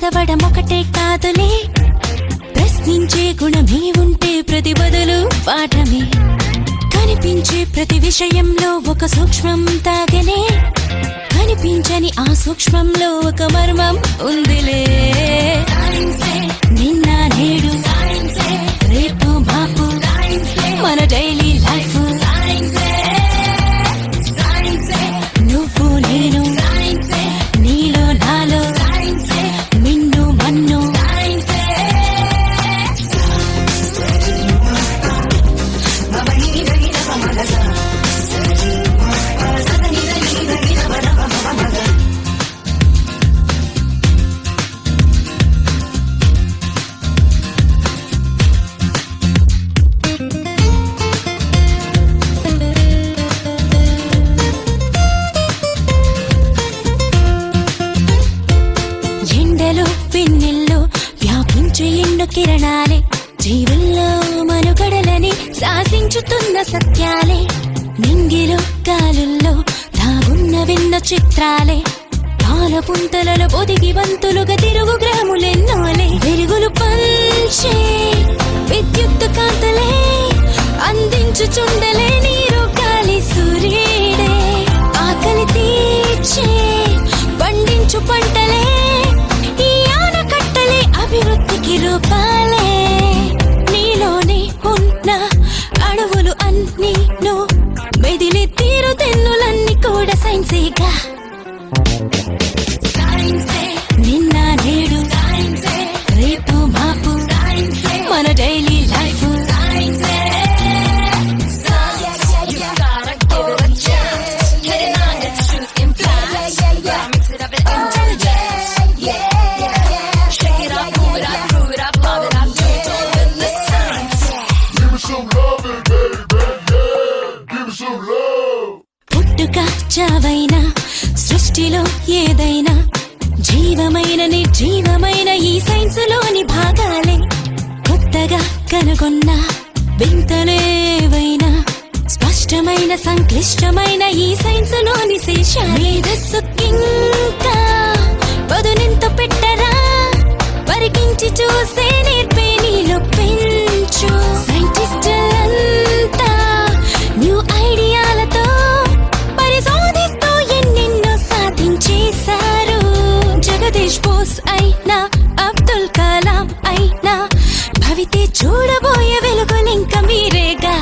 చదవడం ఒకటే కాదులే, ప్రశ్నించే గుణమే ఉంటే ప్రతి బదులు పాఠమే. కనిపించే ప్రతి విషయంలో ఒక సూక్ష్మం తాగనే, కనిపించని ఆ సూక్ష్మంలో ఒక మర్మం ఉందిలే. నిన్న నేడు రేపు మాపు మన డైలీ లైఫ్, నువ్వు నేను నీలో నాలో మిన్ను మన్ను. పిన్నెల్లో వ్యాపించే ఎన్నో కిరణాలే, జీవుల్లో మనుగడలని శాసించుతున్న సత్యాలే. నింగిలో గాలుల్లో దాగున్న విన్న చిత్రాలే, పాలపుంతలలో పొదిగి వంతులుగా తిరుగు గ్రాములెన్నోలే. వెలుగులు పంచే విద్యుత్ కాంతులే, అందించుచుండలే నీరు గాలి సూర్యుడే. ఆకలి తీర్చే పండించు పంటలే, అభివృద్ధికి రూపాలే. నీలోనే ఉన్న అడవులు అన్నీ మెదిలి తీరు తెన్నులన్నీ కూడా సైన్సేగా. నిన్న నేడు రేపు మాపు మన డైలీ లైఫ్. పుట్టుక చావైనా సృష్టిలో ఏదైనా జీవమైన నిర్జీవమైన ఈ సైన్స్ లోని భాగాలే. కొత్తగా కనుగొన్న వింతలేవైనా స్పష్టమైన సంక్లిష్టమైన ఈ సైన్స్ లోని శేషాలే. మేధస్సుకింకా పదునెంత పెట్టరా, పరికించి చూసే నేర్పే నీలో పెంచు. సైంటిస్టులంతా న్యూ ఐడియాలతో పరిశోధిస్తూ ఎన్నెన్నో సాధించేశారు. జగదీష్ బోస్ అయినా అబ్దుల్ కలాం అయినా భవితే చూడబోయే వెలుగులింక మీరేగా.